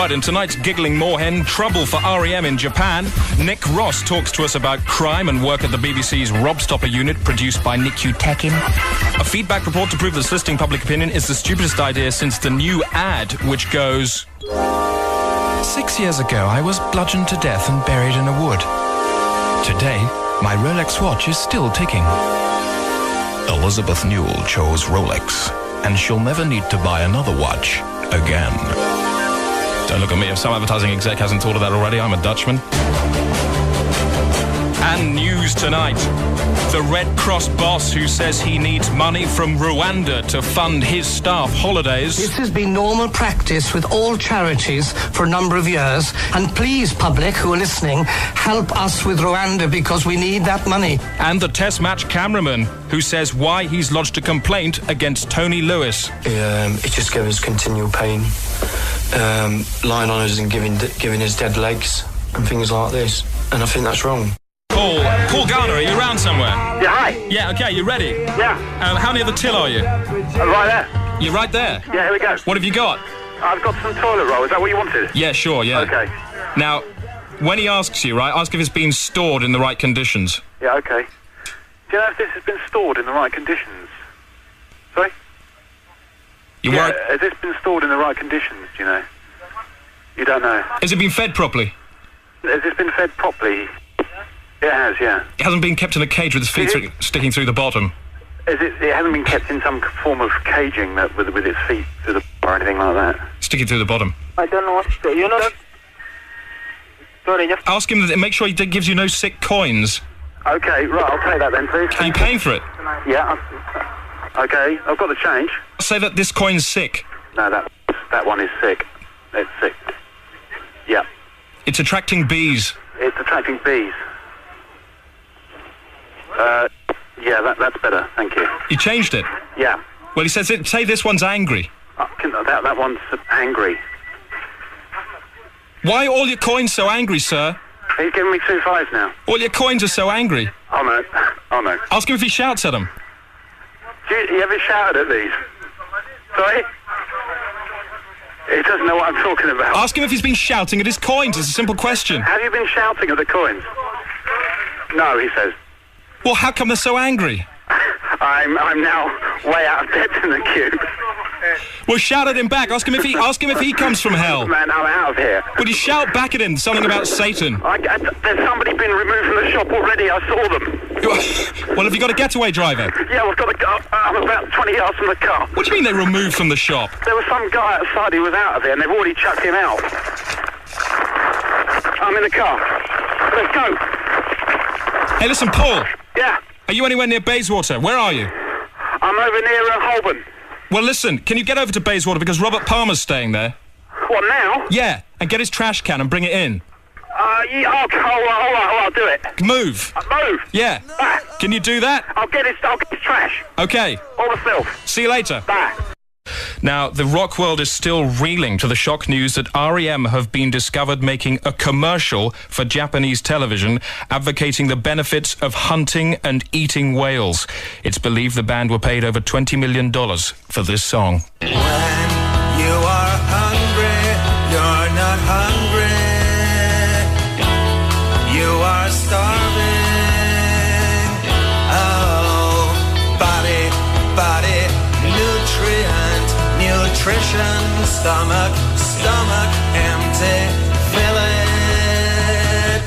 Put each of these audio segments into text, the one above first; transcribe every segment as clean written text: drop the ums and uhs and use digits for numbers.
Right, in tonight's Giggling Moorhen, trouble for REM in Japan. Nick Ross talks to us about crime and work at the BBC's Rob Stopper unit, produced by Nick Tekin. A feedback report to prove that soliciting public opinion is the stupidest idea since the new ad, which goes... 6 years ago, I was bludgeoned to death and buried in a wood. Today, my Rolex watch is still ticking. Elizabeth Newell chose Rolex, and she'll never need to buy another watch again. Don't look at me if some advertising exec hasn't thought of that already. I'm a Dutchman. And news tonight. The Red Cross boss who says he needs money from Rwanda to fund his staff holidays. This has been normal practice with all charities for a number of years. And please, public who are listening, help us with Rwanda because we need that money. And the test match cameraman who says why he's lodged a complaint against Tony Lewis. It just gave us continual pain. Lying on us and giving us dead legs and things like this. And I think that's wrong. Paul Garner, are you around somewhere? Yeah, hi. Yeah, okay, you ready? Yeah. How near the till are you? Right there. You're right there? Yeah, here we go. What have you got? I've got some toilet roll. Is that what you wanted? Yeah, sure, yeah. Okay. Now, when he asks you, right, ask if it's been stored in the right conditions. Yeah, okay. Do you know if this has been stored in the right conditions? Sorry? Has this been stored in the right conditions, do you know? You don't know. Has it been fed properly? Has this been fed properly? It has, yeah. It hasn't been kept in a cage with its feet sticking through the bottom? It hasn't been kept in some form of caging that with its feet through the or anything like that? Sticking through the bottom. I don't know what to do. You know... Sorry, just... Ask him that. Make sure he gives you no sick coins. Okay, right, I'll take that then, please. Are you paying for it? Yeah. Okay, I've got the change. Say that this coin's sick. No, that one is sick. It's sick. Yeah. It's attracting bees. It's attracting bees. Yeah, that's better. Thank you. You changed it? Yeah. Well, he says say this one's angry. That one's angry. Why are all your coins so angry, sir? He's giving me 2 5s now. All your coins are so angry. Oh, no. Oh, no. Ask him if he shouts at them. You ever shouted at these? Sorry? He doesn't know what I'm talking about. Ask him if he's been shouting at his coins. It's a simple question. Have you been shouting at the coins? No, he says. Well, how come they're so angry? I'm now way out of depth in the cube. Well, shout at him back. Ask him if he comes from hell. Man, I'm out of here. Would you shout back at him something about Satan? There's somebody been removed from the shop already. I saw them. Well, have you got a getaway driver? Yeah, we've got a car. I'm about 20 yards from the car. What do you mean they removed from the shop? There was some guy outside who was out of there, and they've already chucked him out. I'm in the car. Let's go. Hey, listen, Paul. Yeah? Are you anywhere near Bayswater? Where are you? I'm over near Holborn. Well, listen, can you get over to Bayswater because Robert Palmer's staying there? What, now? Yeah, and get his trash can and bring it in. Yeah, okay, all right, I'll do it. Move. Move? Yeah. Bah. Can you do that? I'll get his trash. Okay. All the filth. See you later. Bye. Now, the rock world is still reeling to the shock news that REM have been discovered making a commercial for Japanese television advocating the benefits of hunting and eating whales. It's believed the band were paid over $20 million for this song. When you are hungry, you're not hungry. You are starving. Oh, body, nutrition, stomach, empty, fill it.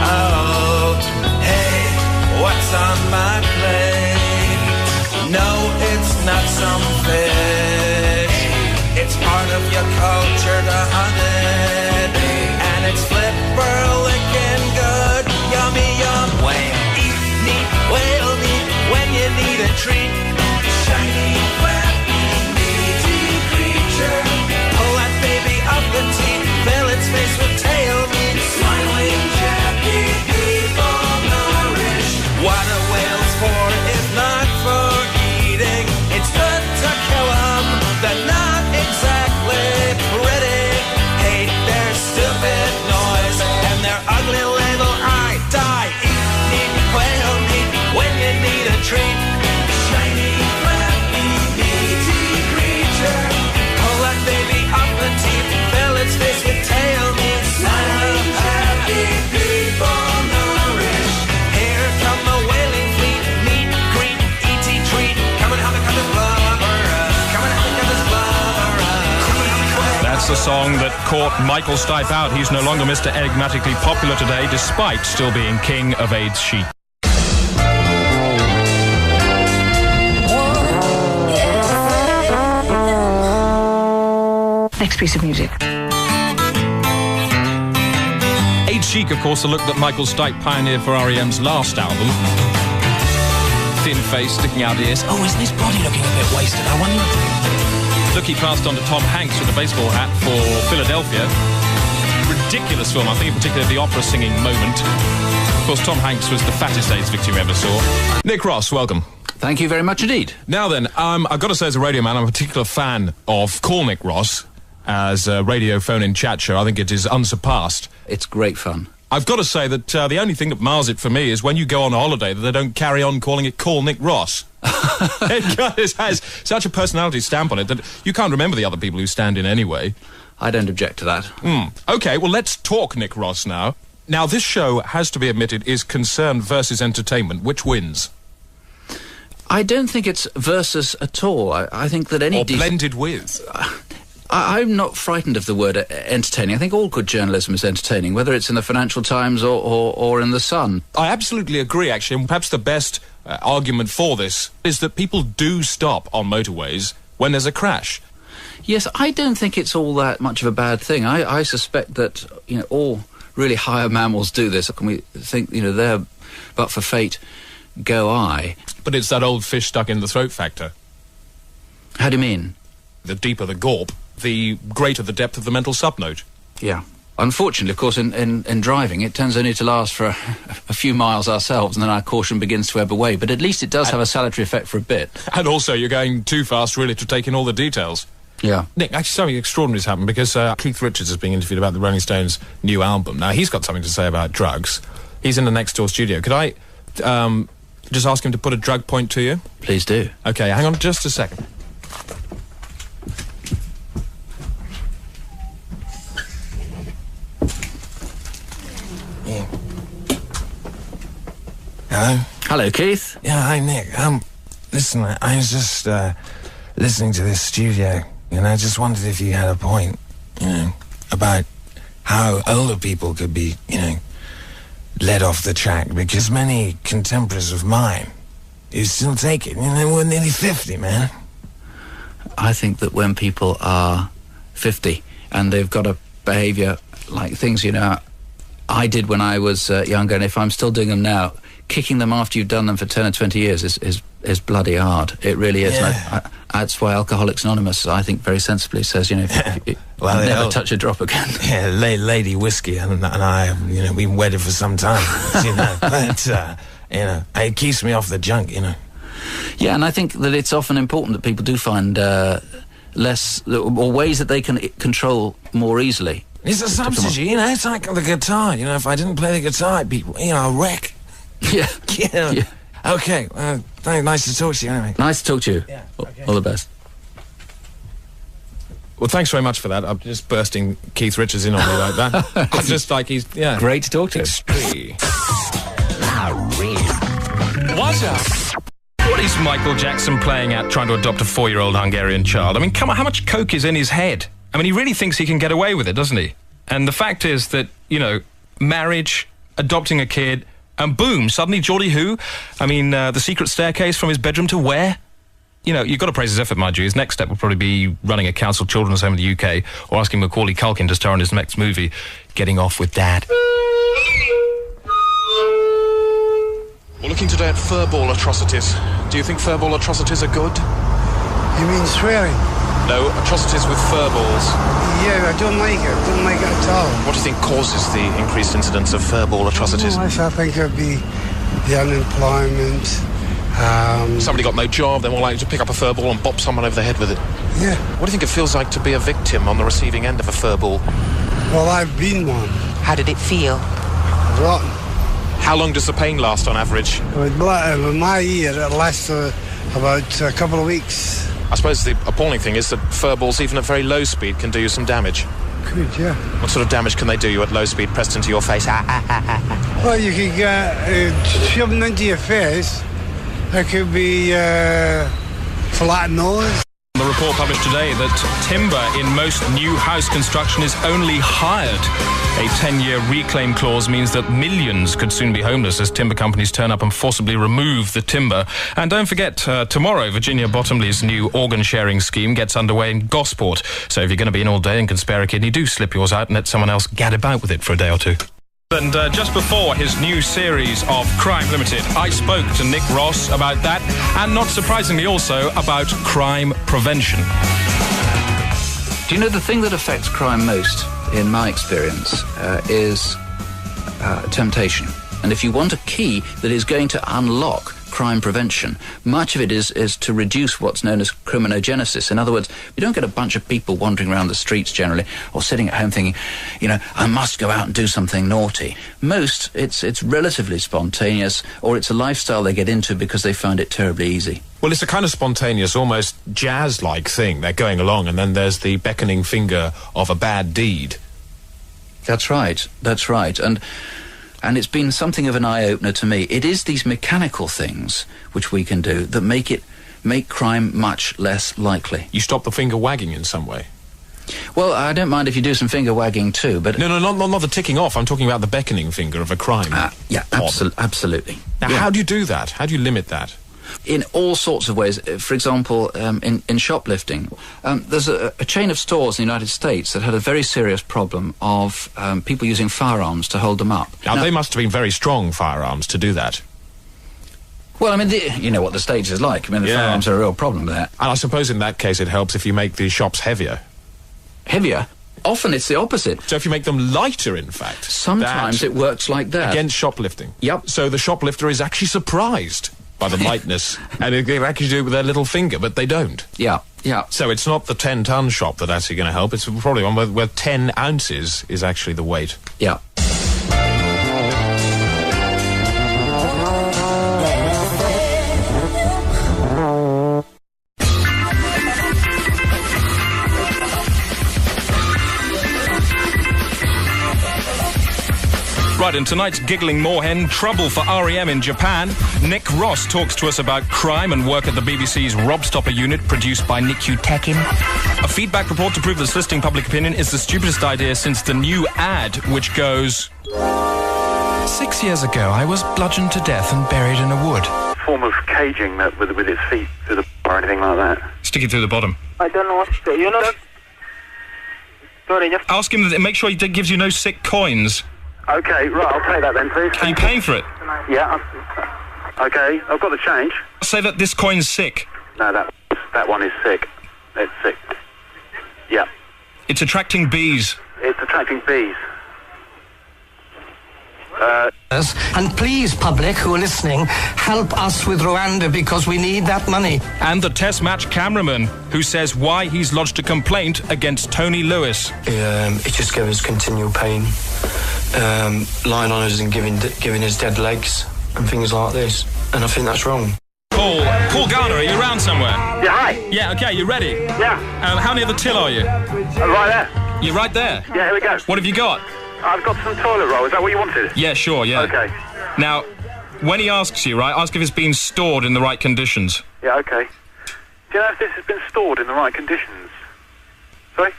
Oh, hey, what's on my plate? No, it's not some fish. It's part of your culture to hunt it. And it's flipper licking good, yummy yum. Whale, eat neat, whale meat when you need a treat. Shiny, fat, meaty creature. Pull that baby up the teeth, fill its face with tail meat. Smiling, jacket, people nourished. What are whales for if not for eating? It's good to kill them, they're not exactly pretty. Hey, song that caught Michael Stipe out. He's no longer Mr. Enigmatically popular today, despite still being king of AIDS chic. Next piece of music. AIDS chic, of course, the look that Michael Stipe pioneered for R.E.M's last album. Thin face, sticking out ears. Oh, isn't his body looking a bit wasted? I wonder. Look he passed on to Tom Hanks with a baseball hat for Philadelphia. Ridiculous film. I think in particular the opera singing moment. Of course, Tom Hanks was the fattest AIDS victim we ever saw. Nick Ross, welcome. Thank you very much indeed. Now then, I've got to say as a radio man, I'm a particular fan of Call Nick Ross as a radio phone-in chat show. I think it is unsurpassed. It's great fun. I've got to say that the only thing that mars it for me is when you go on a holiday that they don't carry on calling it Call Nick Ross. It has such a personality stamp on it that you can't remember the other people who stand in anyway. I don't object to that. OK, well, let's talk Nick Ross now. Now, this show, has to be admitted, is concern versus entertainment. Which wins? I don't think it's versus at all. I think that any... Or blended with. I'm not frightened of the word entertaining. I think all good journalism is entertaining, whether it's in the Financial Times or in The Sun. I absolutely agree, actually, and perhaps the best argument for this is that people do stop on motorways when there's a crash. Yes, I don't think it's all that much of a bad thing. I suspect that, all really higher mammals do this. And we think, they're but for fate go I. But it's that old fish stuck in the throat factor. How do you mean? The deeper the gawp, the greater the depth of the mental subnote. Yeah. Unfortunately, of course, in driving, it tends only to last for a few miles ourselves, and then our caution begins to ebb away. But at least it does have a salutary effect for a bit. And also, you're going too fast, really, to take in all the details. Yeah. Nick, actually something extraordinary has happened, because Keith Richards is being interviewed about the Rolling Stones' new album. Now, he's got something to say about drugs. He's in the next door studio. Could I just ask him to put a drug point to you? Please do. OK, hang on just a second. Hello? Hello, Keith. Yeah, hi, Nick. Listen, I was just, listening to this studio, and I just wondered if you had a point, about how older people could be, led off the track, because many contemporaries of mine who still take it, we're nearly 50, man. I think that when people are 50 and they've got a behaviour like things, I did when I was younger, and if I'm still doing them now, kicking them after you've done them for 10 or 20 years is bloody hard. It really is. Yeah. That's why Alcoholics Anonymous, I think, very sensibly says, well, never touch a drop again. Yeah, Lady Whiskey and I, we've been wedded for some time, but, it keeps me off the junk, Yeah, and I think that it's often important that people do find less, or ways that they can control more easily. It's a substitute, it's like the guitar, if I didn't play the guitar, I'd be, I'll wreck. Yeah. Yeah. Okay, nice to talk to you anyway. Nice to talk to you. Yeah, okay. All the best. Well, thanks very much for that. I'm just bursting Keith Richards in on me like that. I'm just like he's, Great to talk to. What's up? What is Michael Jackson playing at trying to adopt a 4-year-old Hungarian child? I mean, come on, how much coke is in his head? I mean, he really thinks he can get away with it, doesn't he? And the fact is that, marriage, adopting a kid, and boom, suddenly Geordie Who? I mean, the secret staircase from his bedroom to where? You've got to praise his effort, mind you. His next step will probably be running a council children's home in the UK or asking Macaulay Culkin to star in his next movie, Getting Off with Dad. We're looking today at furball atrocities. Do you think furball atrocities are good? You mean swearing? No, atrocities with furballs. Yeah, I don't like it. I don't like it at all. What do you think causes the increased incidence of furball atrocities? I think it would be the unemployment. Somebody got no job, they're more likely to pick up a furball and bop someone over the head with it. Yeah. What do you think it feels like to be a victim on the receiving end of a furball? Well, I've been one. How did it feel? Rotten. How long does the pain last on average? With my ear, it lasts about a couple of weeks. I suppose the appalling thing is that furballs, even at very low speed, can do you some damage. Could, yeah. What sort of damage can they do you at low speed, pressed into your face? Well, you could get shoved into your face. It could be flat nose. The report published today that timber in most new house construction is only hired. A 10-year reclaim clause means that millions could soon be homeless as timber companies turn up and forcibly remove the timber. And don't forget, tomorrow, Virginia Bottomley's new organ sharing scheme gets underway in Gosport. So if you're going to be in all day and can spare a kidney, do slip yours out and let someone else gad about with it for a day or two. And just before his new series of Crime Limited, I spoke to Nick Ross about that, and not surprisingly also about crime prevention. Do you know the thing that affects crime most, in my experience, is temptation. And if you want a key that is going to unlock crime prevention, much of it is to reduce what's known as criminogenesis. In other words, you don't get a bunch of people wandering around the streets generally, or sitting at home thinking, I must go out and do something naughty. Most, it's relatively spontaneous, or it's a lifestyle they get into because they find it terribly easy. Well, it's a kind of spontaneous, almost jazz-like thing. They're going along, and then there's the beckoning finger of a bad deed. That's right. And it's been something of an eye-opener to me. It is these mechanical things which we can do that make crime much less likely. You stop the finger wagging in some way? Well, I don't mind if you do some finger wagging too, but... No, not the ticking off. I'm talking about the beckoning finger of a crime. Yeah, absolutely. Now, how do you do that? How do you limit that? In all sorts of ways. For example, in shoplifting, there's a chain of stores in the United States that had a very serious problem of people using firearms to hold them up. Now, they must have been very strong firearms to do that. Well, I mean, you know what the States is like. I mean, the firearms are a real problem there. And I suppose in that case it helps if you make the shops heavier. Heavier? Often it's the opposite. So if you make them lighter, in fact... Sometimes it works like that. Against shoplifting? Yep. So the shoplifter is actually surprised by the lightness, and they can actually do it with their little finger, but they don't. Yeah. So it's not the 10-ton shop that's actually going to help. It's probably one where 10 ounces is actually the weight. Yeah. Right, in tonight's Giggling Moorhen, trouble for REM in Japan. Nick Ross talks to us about crime and work at the BBC's Rob Stopper unit, produced by Nick Tekin. A feedback report to prove that soliciting public opinion is the stupidest idea since the new ad, which goes... 6 years ago, I was bludgeoned to death and buried in a wood. Form of caging that with its feet through the or anything like that. Stick it through the bottom. I don't know what to say. You know... Sorry, just... Ask him, make sure he gives you no sick coins. Okay, right, I'll pay that then, please. Are you paying for it? Yeah. Okay, I've got the change. Say that this coin's sick. No, that one is sick. It's sick. Yeah. It's attracting bees. It's attracting bees. And please, public who are listening, help us with Rwanda because we need that money. And the test match cameraman who says why he's lodged a complaint against Tony Lewis. It just gave us continual pain, lying on us and giving us dead legs and things like this. And I think that's wrong. Paul Garner, are you around somewhere? Yeah, hi. Yeah, okay, you ready? Yeah. How near the till are you? Right there. You're right there? Yeah, here we go. What have you got? I've got some toilet roll. Is that what you wanted? Yeah, sure, yeah. Okay. Now, when he asks you, right, ask if it's been stored in the right conditions. Yeah, okay. Do you know if this has been stored in the right conditions? Sorry?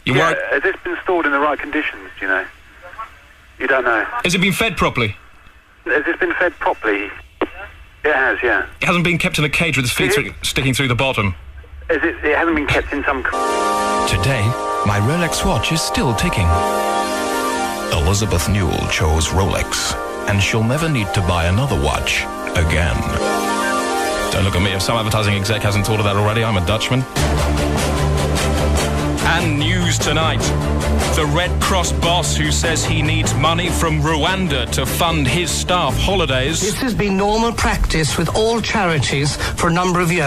Has this been stored in the right conditions, do you know? You don't know. Has it been fed properly? Has this been fed properly? It has, yeah. It hasn't been kept in a cage with its feet sticking through the bottom? It hasn't been kept in some... Today, my Rolex watch is still ticking. Elizabeth Newell chose Rolex, and she'll never need to buy another watch again. Don't look at me if some advertising exec hasn't thought of that already. I'm a Dutchman. And news tonight. The Red Cross boss who says he needs money from Rwanda to fund his staff holidays. This has been normal practice with all charities for a number of years.